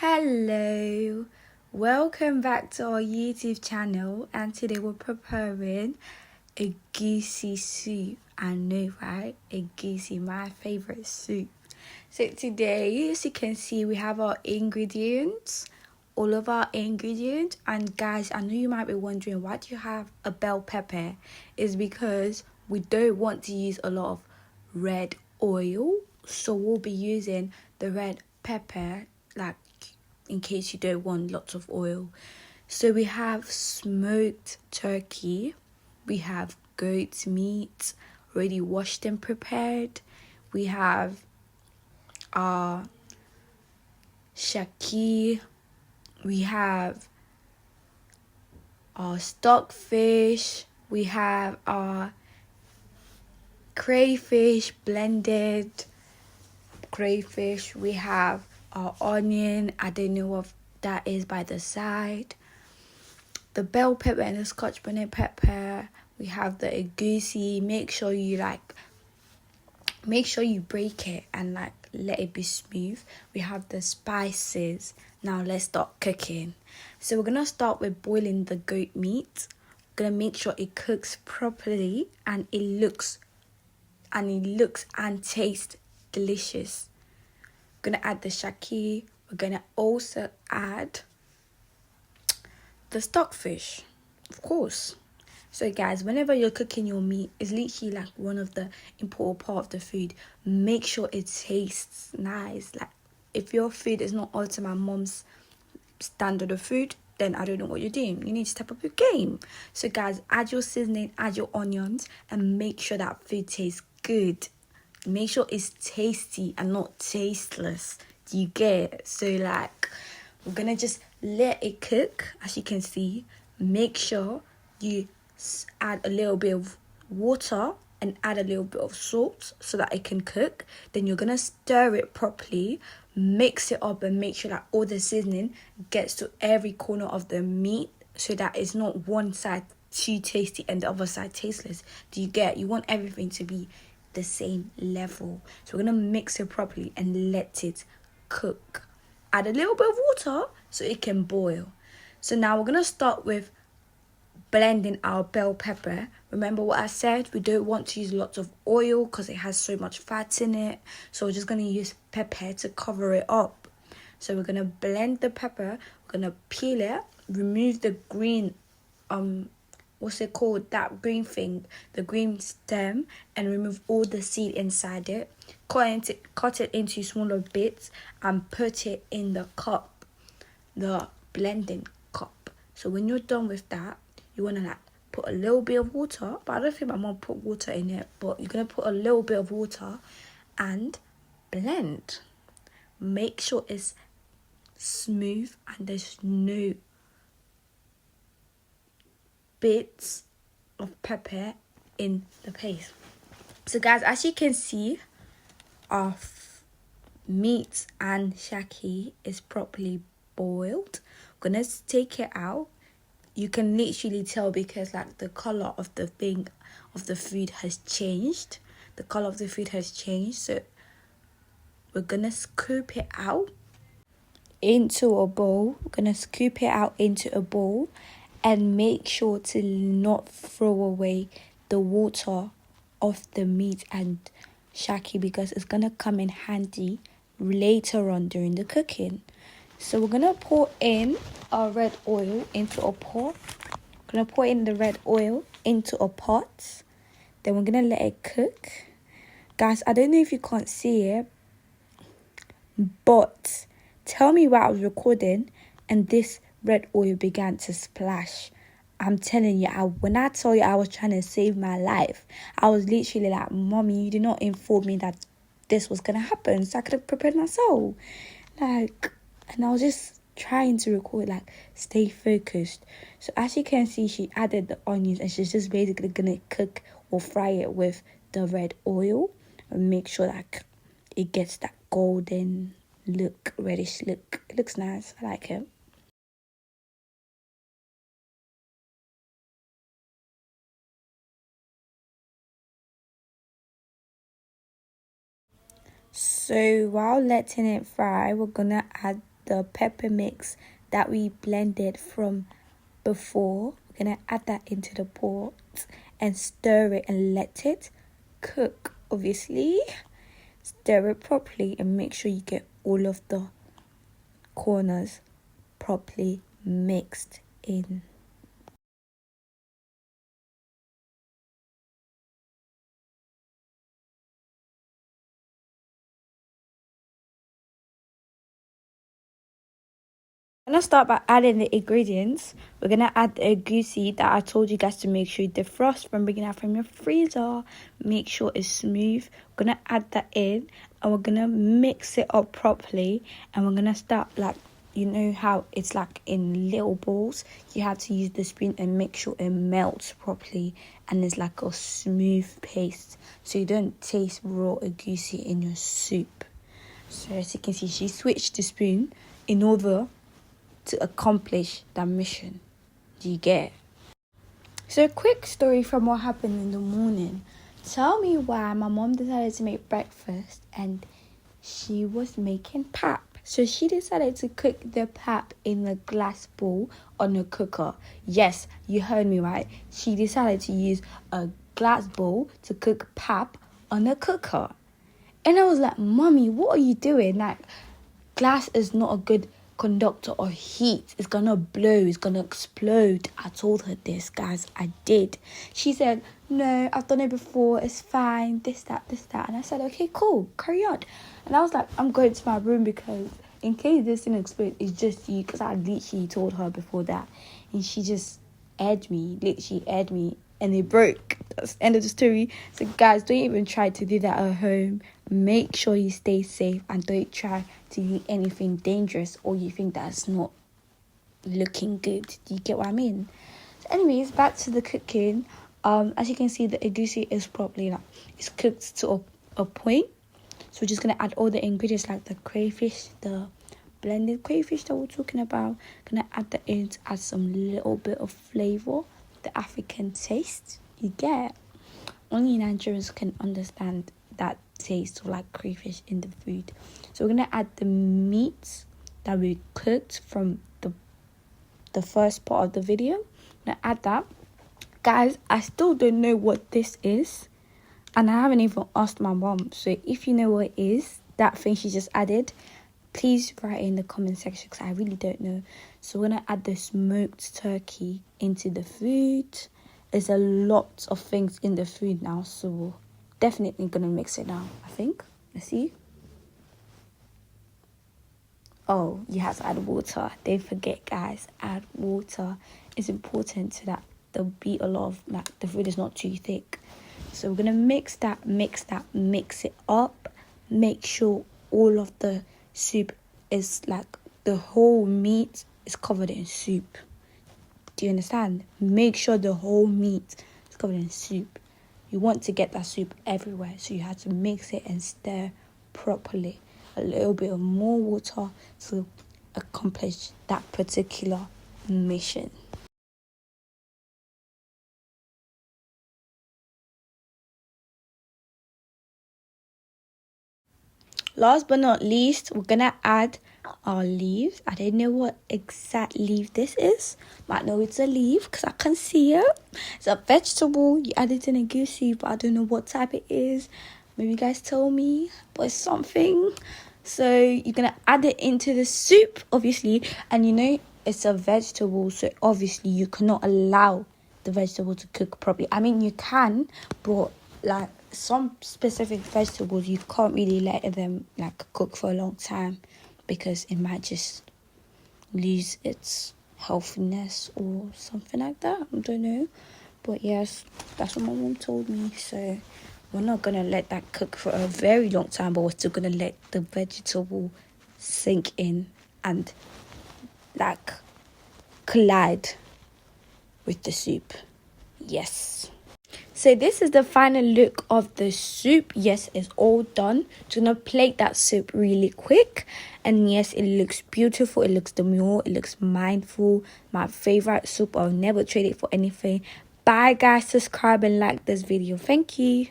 Hello, welcome back to our YouTube channel, and today we're preparing a egusi soup. I know, right? Egusi, my favorite soup. So today, as you can see, we have our ingredients, all of our ingredients. And guys, I know you might be wondering, why do you have a bell pepper? It's because we don't want to use a lot of red oil, so we'll be using the red pepper, like in case you don't want lots of oil. So we have smoked turkey, we have goat meat already washed and prepared, we have our shaki, we have our stockfish, we have our crayfish, blended crayfish, we have our onion, I don't know what that is by the side, the bell pepper and the scotch bonnet pepper, we have the egusi. Make sure you break it and let it be smooth. We have the spices. Now let's start cooking. So we're gonna start with boiling the goat meat. We're gonna make sure it cooks properly and it looks and tastes delicious. We're gonna add the shaki. We're gonna also add the stockfish, of course. So guys, whenever you're cooking your meat, it's literally like one of the important part of the food. Make sure it tastes nice. Like if your food is not up to my mom's standard of food, then I don't know what you're doing. You need to step up your game. So guys, add your seasoning, add your onions, and make sure that food tastes good. Make sure it's tasty and not tasteless. Do you get it? So we're gonna just let it cook. As you can see, make sure you add a little bit of water and add a little bit of salt so that it can cook. Then you're gonna stir it properly, mix it up, and make sure that all the seasoning gets to every corner of the meat so that it's not one side too tasty and the other side tasteless. Do you get? You want everything to be the same level. So we're gonna mix it properly and let it cook. Add a little bit of water so it can boil. So now we're gonna start with blending our bell pepper. Remember what I said, we don't want to use lots of oil because it has so much fat in it, so we're just going to use pepper to cover it up. So we're going to blend the pepper, we're going to peel it, remove the green what's it called, that green thing, the green stem, and remove all the seed inside it. Cut it into smaller bits and put it in the cup, the blending cup. So when you're done with that, you want to put a little bit of water, but I don't think my mom put water in it, but you're going to put a little bit of water and blend. Make sure it's smooth and there's no bits of pepper in the paste. So guys, as you can see, our meat and shaki is properly boiled. I'm going to take it out. You can literally tell because the color of the food has changed. The color of the food has changed. So we're gonna scoop it out into a bowl. We're gonna scoop it out into a bowl and make sure to not throw away the water of the meat and shaki because it's gonna come in handy later on during the cooking. So we're gonna pour in our red oil into a pot. We're gonna pour in the red oil into a pot. Then we're gonna let it cook. Guys, I don't know if you can't see it, but tell me while I was recording and this red oil began to splash. I'm telling you, when I tell you I was trying to save my life, I was literally like, Mommy, you did not inform me that this was gonna happen, so I could have prepared myself. And I was just trying to record, stay focused. So as you can see, she added the onions and she's just basically gonna cook or fry it with the red oil and make sure it gets that golden look, reddish look. It looks nice. I like it. So while letting it fry, we're gonna add the pepper mix that we blended from before. We're going to add that into the pot and stir it and let it cook, obviously. Stir it properly and make sure you get all of the corners properly mixed in. I'm gonna start by adding the ingredients. We're gonna add the egusi that I told you guys to make sure you defrost from bringing out from your freezer. Make sure it's smooth. We're gonna add that in and we're gonna mix it up properly. And we're gonna start, like, you know how it's like in little balls. You have to use the spoon and make sure it melts properly and it's like a smooth paste, so you don't taste raw egusi in your soup. So as you can see, she switched the spoon in order to accomplish that mission. Do you get? So a quick story from what happened in the morning. Tell me why my mom decided to make breakfast and she was making pap. So she decided to cook the pap in a glass bowl on a cooker. Yes, you heard me right. She decided to use a glass bowl to cook pap on a cooker. And I was like, Mommy, what are you doing? Like, glass is not a good conductor of heat. It's gonna blow, it's gonna explode. I told her this, guys. I did. She said, no, I've done it before, it's fine, this, that. And I said, okay, cool, carry on. And I was like, I'm going to my room because in case this didn't explode, it's just you, because I literally told her before that. And she just literally aired me, and it broke. That's the end of the story. So guys, don't even try to do that at home. Make sure you stay safe and don't try to do anything dangerous or you think that's not looking good. Do you get what I mean? So anyways, back to the cooking. As you can see, the egusi is properly, like, it's cooked to a point. So we're just gonna add all the ingredients, like the crayfish, the blended crayfish that we're talking about. Gonna add that in to add some little bit of flavor, the African taste. You get? Only Nigerians can understand that taste of like crayfish in the food. So we're gonna add the meat that we cooked from the first part of the video. I'm gonna add that. Guys, I still don't know what this is, and I haven't even asked my mom. So if you know what it is, that thing she just added, please write it in the comment section because I really don't know. So we're gonna add the smoked turkey into the food. There's a lot of things in the food now, so we're definitely gonna mix it now, I think. Let's see. Oh, you have to add water. Don't forget, guys, add water. It's important so that there'll be a lot of, like, the food is not too thick. So we're gonna mix it up. Make sure all of the soup is, like, the whole meat is covered in soup. Do you understand? Make sure the whole meat is covered in soup. You want to get that soup everywhere, so you have to mix it and stir properly. A little bit of more water to accomplish that particular mission. Last but not least, we're gonna add our leaves. I don't know what exact leaf this is, but I know it's a leaf because I can see it. It's a vegetable. You add it in a egusi, but I don't know what type it is. Maybe you guys tell me, but it's something. So you're gonna add it into the soup, obviously, and you know it's a vegetable, so obviously you cannot allow the vegetable to cook properly. I mean, you can, but like some specific vegetables, you can't really let them like cook for a long time because it might just lose its healthiness or something like that. I don't know, but yes, that's what my mom told me. So we're not gonna let that cook for a very long time, but we're still gonna let the vegetable sink in and like collide with the soup. Yes. So this is the final look of the soup. Yes, it's all done. Just gonna plate that soup really quick. And yes, it looks beautiful. It looks demure. It looks mindful. My favorite soup. I'll never trade it for anything. Bye guys. Subscribe and like this video. Thank you.